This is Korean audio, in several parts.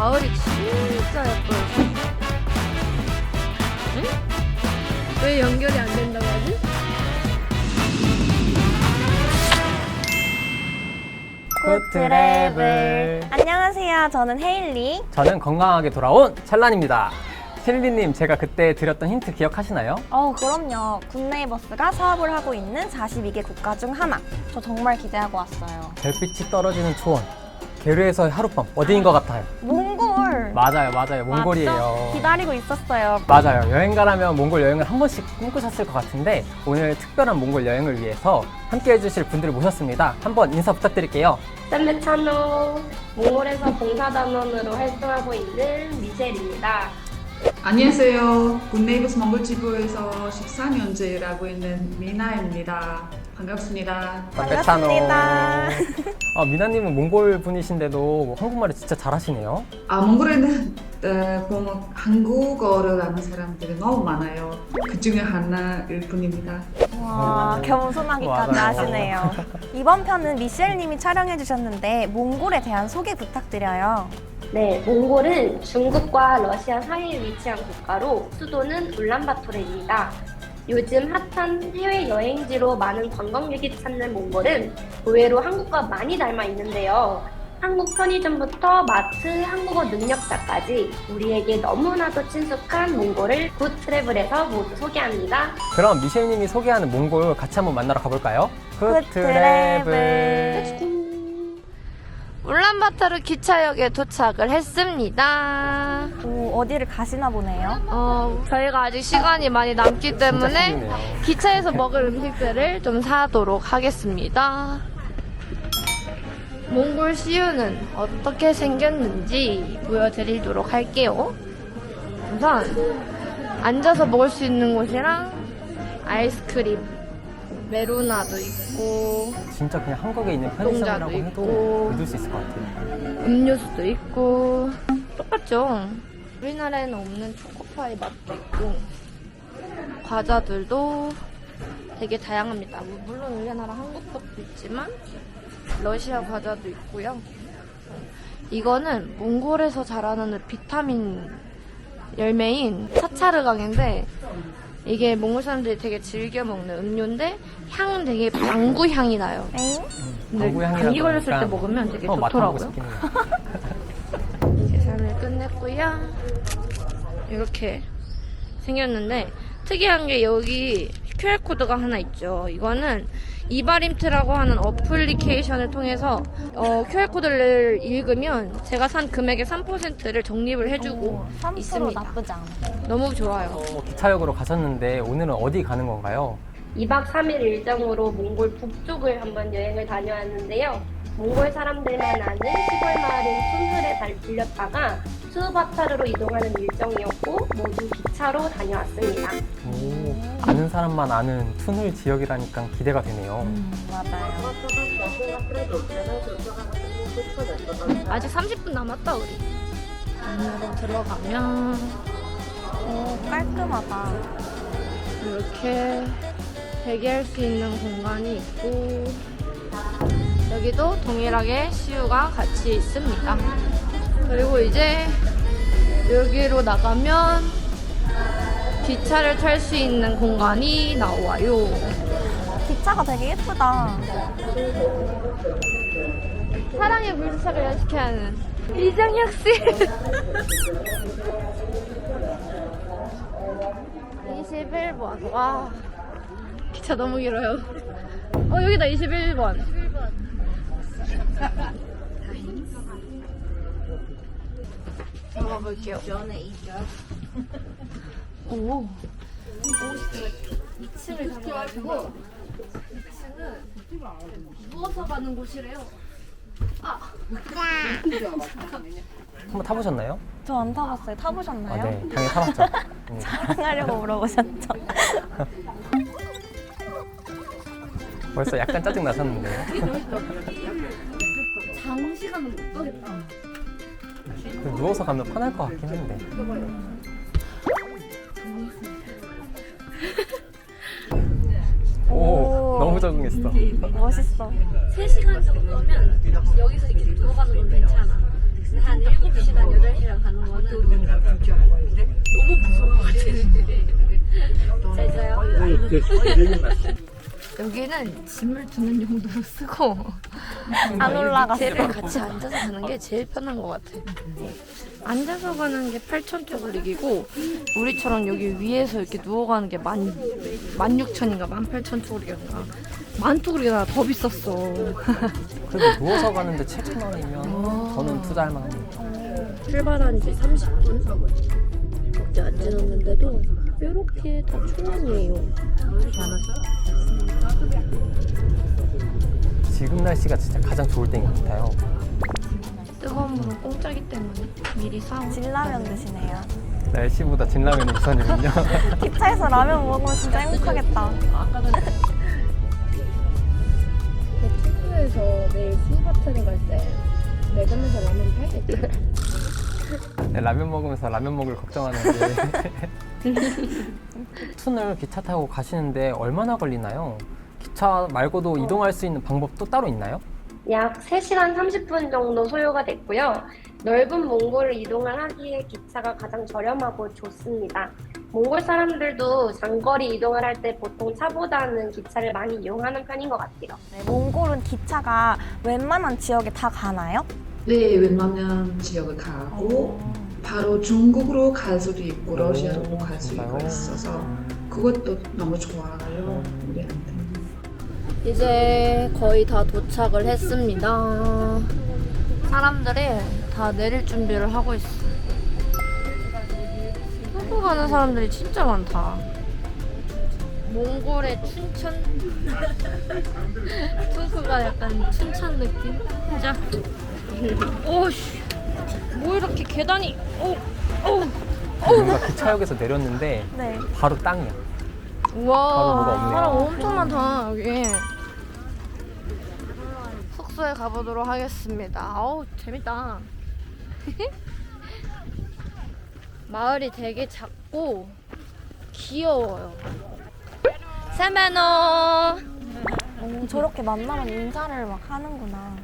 가을이 진짜 예뻐요. 응? 왜 연결이 안 된다고 하지? 굿트래블. 안녕하세요. 저는 헤일리. 저는 건강하게 돌아온 찰란입니다. 힐리님, 제가 그때 드렸던 힌트 기억하시나요? 그럼요. 굿네이버스가 사업을 하고 있는 42개 국가 중 하나. 저 정말 기대하고 왔어요. 별빛이 떨어지는 초원, 게르에서의 하룻밤, 어디인 것 같아요? 몽골. 맞아요, 몽골이에요. 맞죠? 기다리고 있었어요. 맞아요. 여행 가라면 몽골 여행을 한 번씩 꿈꾸셨을 것 같은데 오늘 특별한 몽골 여행을 위해서 함께 해주실 분들을 모셨습니다. 한번 인사 부탁드릴게요. 셀레차노 몽골에서 봉사단원으로 활동하고 있는 미셸입니다. 안녕하세요. 굿네이버스 몽골 지부에서 14년째 일하고 있는 미나입니다. 반갑습니다. 반갑습니다. 미나님은 몽골 분이신데도 한국말을 진짜 잘하시네요. 몽골에는 보면 한국어를 아는 사람들이 너무 많아요. 그 중에 하나일 뿐입니다. 와, 겸손하기까지 맞아요. 하시네요. 이번 편은 미셸님이 촬영해 주셨는데 몽골에 대한 소개 부탁드려요. 네, 몽골은 중국과 러시아 사이에 위치한 국가로 수도는 울란바토르입니다. 요즘 핫한 해외 여행지로 많은 관광객이 찾는 몽골은 의외로 한국과 많이 닮아 있는데요. 한국 편의점부터 마트, 한국어 능력자까지 우리에게 너무나도 친숙한 몽골을 굿트래블에서 모두 소개합니다. 그럼 미셸님이 소개하는 몽골 같이 한번 만나러 가볼까요? 굿트래블. 울란바토르 기차역에 도착을 했습니다. 어디를 가시나 보네요. 저희가 아직 시간이 많이 남기 때문에 힘드네요. 기차에서 먹을 음식들을 좀 사도록 하겠습니다. 몽골 시유는 어떻게 생겼는지 보여드리도록 할게요. 우선 앉아서 먹을 수 있는 곳이랑 아이스크림, 메로나도 있고 진짜 그냥 한국에 있는 편의점이라고 농자도 해도 있고. 믿을 수 있을 것 같아요. 음료수도 있고 똑같죠? 우리나라에는 없는 초코파이 맛도 있고 과자들도 되게 다양합니다. 물론 우리나라 한국 것도 있지만 러시아 과자도 있고요. 이거는 몽골에서 자라는 비타민 열매인 차차르강인데 이게 몽골 사람들이 되게 즐겨 먹는 음료인데 향은 되게 방구 향이 나요. 근데 방구 향이라고 감기 걸렸을 때 하니까 먹으면 되게 맡아보고 좋더라고요. 싶긴 해요. 계산을 끝냈고요. 이렇게 생겼는데 특이한 게 여기 QR코드가 하나 있죠. 이거는 이바림트라고 하는 어플리케이션을 통해서 QR코드를 읽으면 제가 산 금액의 3%를 적립을 해주고 3% 있습니다. 나쁘지 않아. 너무 좋아요. 기차역으로 가셨는데 오늘은 어디 가는 건가요? 2박 3일 일정으로 몽골 북쪽을 한번 여행을 다녀왔는데요. 몽골 사람들만 아는 시골 마을인 툰흐에 들렸다가 수바타르로 이동하는 일정이었고 모두 기차로 다녀왔습니다. 오, 아는 사람만 아는 툰을 지역이라니까 기대가 되네요. 맞아요. 아직 30분 남았다 우리. 안으로 들어가면 깔끔하다. 이렇게 대기할 수 있는 공간이 있고 여기도 동일하게 시유가 같이 있습니다. 그리고 이제 여기로 나가면 기차를 탈 수 있는 공간이 나와요. 기차가 되게 예쁘다. 사랑의 물차를 연식해 하는 이정혁 씨. 21번. 와, 기차 너무 길어요. 여기다 21번. 먹어볼게요. 오. 2층을 잡아가지고 2층은 누워서 가는 곳이래요. 한번 타보셨나요? 저 안 타봤어요. 타보셨나요? 네, 당연히 타봤죠. 자랑하려고 물어보셨죠? 벌써 약간 짜증 나셨는데요. 장시간은 못 가겠다. 누워서 가면 편할 것 같긴 한데. 오, 너무 적응했어. 멋있어. 3시간 정도면 여기서 이렇게 누워가는 건 괜찮아. 근데 한 7시간, 8시간 여기는 짐을 두는 용도로 쓰고 안 올라갔어. 제발 같이 앉아서 가는 게 제일 편한 것 같아. 앉아서 가는 게 8,000토그릭이고 우리처럼 여기 위에서 이렇게 누워가는 게 16,000인가 18,000토그릭인가 10,000토그릭이나 더 비쌌어. 그래도 누워서 가는데 7,000원이면 저는 투자할 만합니다. 출발한 지 30분 밖에 안 지났는데도 이렇게 다 충원이에요. 지금 날씨가 진짜 가장 좋을 때인 것 같아요. 뜨거운 물은 공짜기 때문에 미리 사오. 진라면 드시네요. 날씨보다 진라면이 우선이군요. 기차에서 라면 먹으면 진짜 행복하겠다. 투수에서 내일 수바트를 갈 때 매점에서 라면 팔겠지? 네, 라면 먹으면서 라면 먹을 걱정하는 게 툰을 기차 타고 가시는데 얼마나 걸리나요? 기차 말고도 이동할 수 있는 방법도 따로 있나요? 약 3시간 30분 정도 소요가 됐고요. 넓은 몽골을 이동을 하기에 기차가 가장 저렴하고 좋습니다. 몽골 사람들도 장거리 이동을 할 때 보통 차보다는 기차를 많이 이용하는 편인 것 같아요. 네, 몽골은 기차가 웬만한 지역에 다 가나요? 네, 웬만한 지역을 가고 바로 중국으로 갈 수도 있고 러시아로 갈 수 있고 있어서 그것도 너무 좋아요, 우리한테. 이제 거의 다 도착을 했습니다. 사람들이 다 내릴 준비를 하고 있어. 한국 가는 사람들이 진짜 많다. 몽골의 춘천? 투수가 약간 춘천 느낌? 진짜. 오씨, 뭐 이렇게 계단이? 우리가 기차역에서 내렸는데 네. 바로 땅이야. 우와, 바로 뭐가 없네요. 사람 엄청 많다 여기. 숙소에 가보도록 하겠습니다. 어우 재밌다. 마을이 되게 작고 귀여워요. 세메노. 저렇게 만나면 인사를 막 하는구나.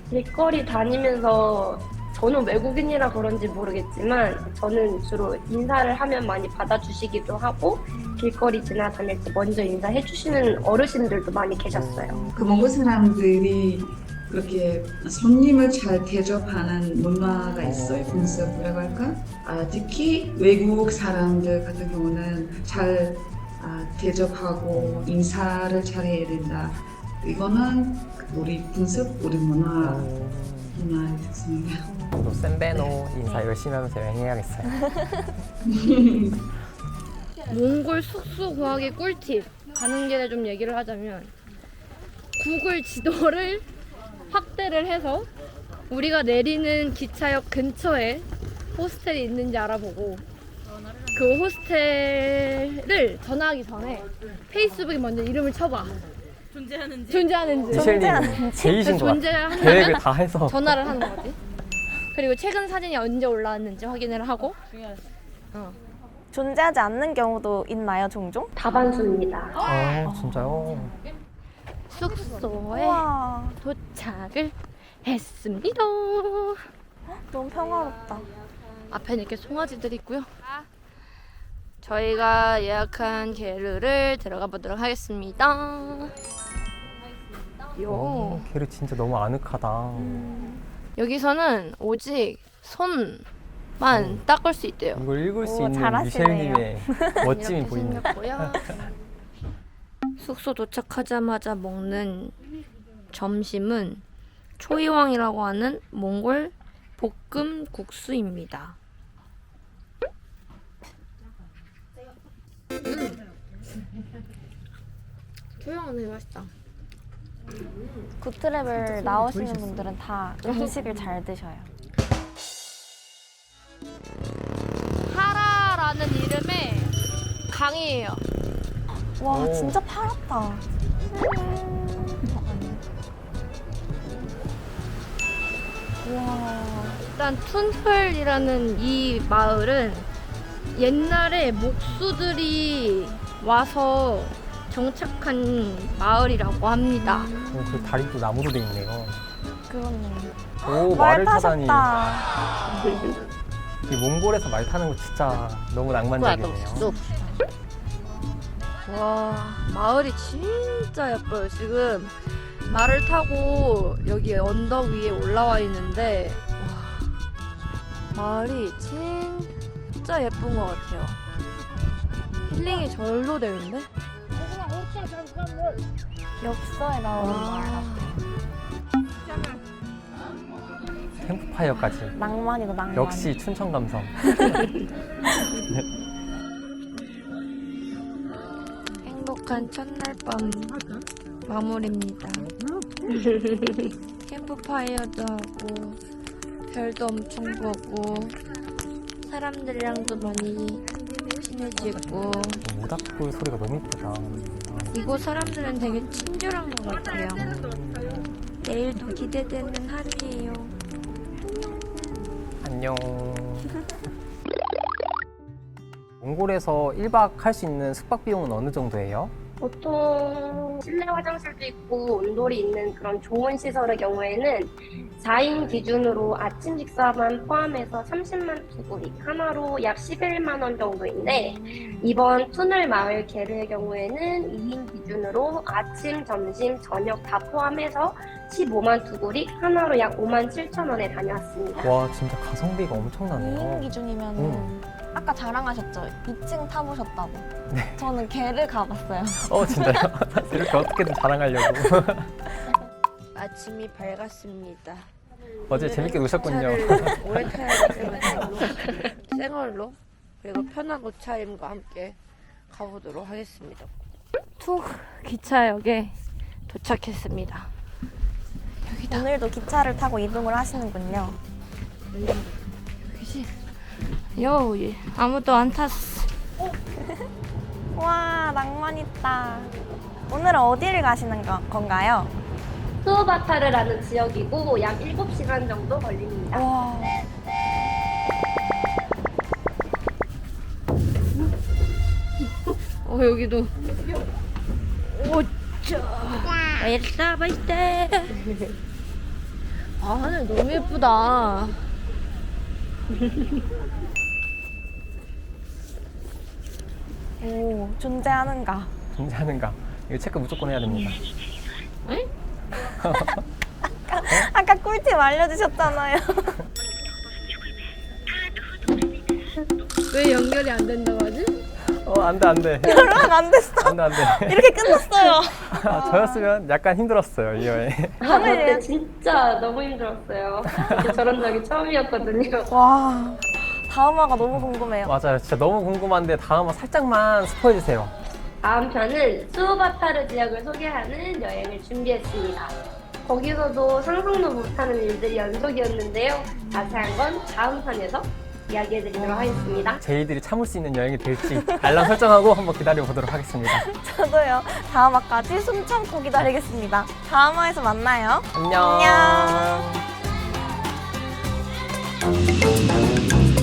길거리 다니면서 저는 외국인이라 그런지 모르겠지만 저는 주로 인사를 하면 많이 받아주시기도 하고 길거리 지나다닐 때 먼저 인사해 주시는 어르신들도 많이 계셨어요. 그 몽골 사람들이 그렇게 손님을 잘 대접하는 문화가 있어요. 분석이라고 할까? 특히 외국 사람들 같은 경우는 잘 대접하고 인사를 잘 해야 된다. 이거는 우리 분석, 우리 문화의 특성이에요. 저도 센베노 인사 열심히 하면서 여행해야겠어요. 몽골 숙소 구하기 꿀팁. 가는 길에 좀 얘기를 하자면 구글 지도를 확대를 해서 우리가 내리는 기차역 근처에 호스텔이 있는지 알아보고 그 호스텔을 전화하기 전에 페이스북에 먼저 이름을 쳐봐. 존재하는지. 미셸님 제이신 것 같아요. 존재하면 계획을 다 해서. 전화를 하는 거지. 그리고 최근 사진이 언제 올라왔는지 확인을 하고. 존재하지 않는 경우도 있나요, 종종? 다반수입니다. 진짜요? 숙소에 우와, 도착을 했습니다. 너무 평화롭다. 앞에는 이렇게 송아지들이 있고요. 저희가 예약한 게르를 들어가 보도록 하겠습니다. 요. 걔를 진짜 너무 아늑하다. 여기서는 오직 손만 닦을 수 있대요. 이걸 읽을 수 오, 있는 잘하시네요. 미셸님의 멋짐이 이렇게 보입니다. 생겼고요. 숙소 도착하자마자 먹는 점심은 초이왕이라고 하는 몽골 볶음 국수입니다. 초이왕은 되게 맛있다. 굿트랩을 나오시는 분들은 다 음식을 잘 드셔요. 하라라는 이름의 강이에요. 와, 오. 진짜 파랗다. 와, 일단 툰플이라는 이 마을은 옛날에 목수들이 와서 정착한 마을이라고 합니다. 그 다리도 나무로 돼 있네요. 그렇네. 오, 말 말을 타다니. 타셨다. 이 몽골에서 말 타는 거 진짜 너무 낭만적이네요. 와, 마을이 진짜 예뻐요. 지금 말을 타고 여기 언덕 위에 올라와 있는데 와, 마을이 진짜 예쁜 것 같아요. 힐링이 절로 되는데? 엽서에 나오는 와, 캠프파이어까지. 낭만이다, 낭만. 역시 춘천 감성. 행복한 첫날 밤 마무리입니다. 캠프파이어도 하고 별도 엄청 보고 사람들이랑도 많이 친해지고 모닥불 소리가 너무 이쁘다. 이곳 사람들은 되게 친절한 것 같아요. 내일도 기대되는 하루예요. 안녕. 몽골에서 1박 할 수 있는 숙박 비용은 어느 정도예요? 보통 실내 화장실도 있고 온돌이 있는 그런 좋은 시설의 경우에는 4인 기준으로 아침 식사만 포함해서 30만 투구리, 하나로 약 11만 원 정도인데 이번 투늘 마을 게르의 경우에는 2인 기준으로 아침, 점심, 저녁 다 포함해서 15만 투구리, 하나로 약 5만 7천 원에 다녀왔습니다. 와, 진짜 가성비가 2인 엄청나네요. 기준이면 아까 자랑하셨죠? 2층 타보셨다고. 네. 저는 개를 가봤어요. 진짜요? 이렇게 어떻게든 자랑하려고. 아침이 밝았습니다. 어제 재밌게 노셨군요. 차를 오래 타야 하기 때문에 생얼로 그리고 편한 옷차림과 함께 가보도록 하겠습니다. 투 기차역에 도착했습니다. 여기다. 오늘도 기차를 타고 이동을 하시는군요. 여기지? 요, 아무도 안 탔어. 와, 낭만 있다. 오늘은 어디를 가시는 건가요? 수바타르라는 지역이고 약 7시간 정도 걸립니다. 와. 여기도. 오짜. 엘사 바이테. 하늘 너무 예쁘다. 오, 존재하는가? 존재하는가? 이거 체크 무조건 해야 됩니다. 아까 꿀팁 알려주셨잖아요. 왜 연결이 안 된다고 하지? 안 돼, 안 돼. 연락 안 됐어. 안 돼, 안 돼. 이렇게 끝났어요. 저였으면 약간 힘들었어요, 이 여행. 그때 진짜 너무 힘들었어요. 저런 적이 처음이었거든요. 와, 다음화가 너무 궁금해요. 맞아요. 진짜 너무 궁금한데 다음화 살짝만 스포해주세요. 다음 편은 수바타르 지역을 소개하는 여행을 준비했습니다. 거기서도 상상도 못하는 일들이 연속이었는데요. 자세한 건 다음 편에서 이야기해드리도록 하겠습니다. 제이들이 참을 수 있는 여행이 될지 알람 설정하고 한번 기다려보도록 하겠습니다. 저도요. 다음화까지 숨 참고 기다리겠습니다. 다음화에서 만나요. 안녕. 안녕.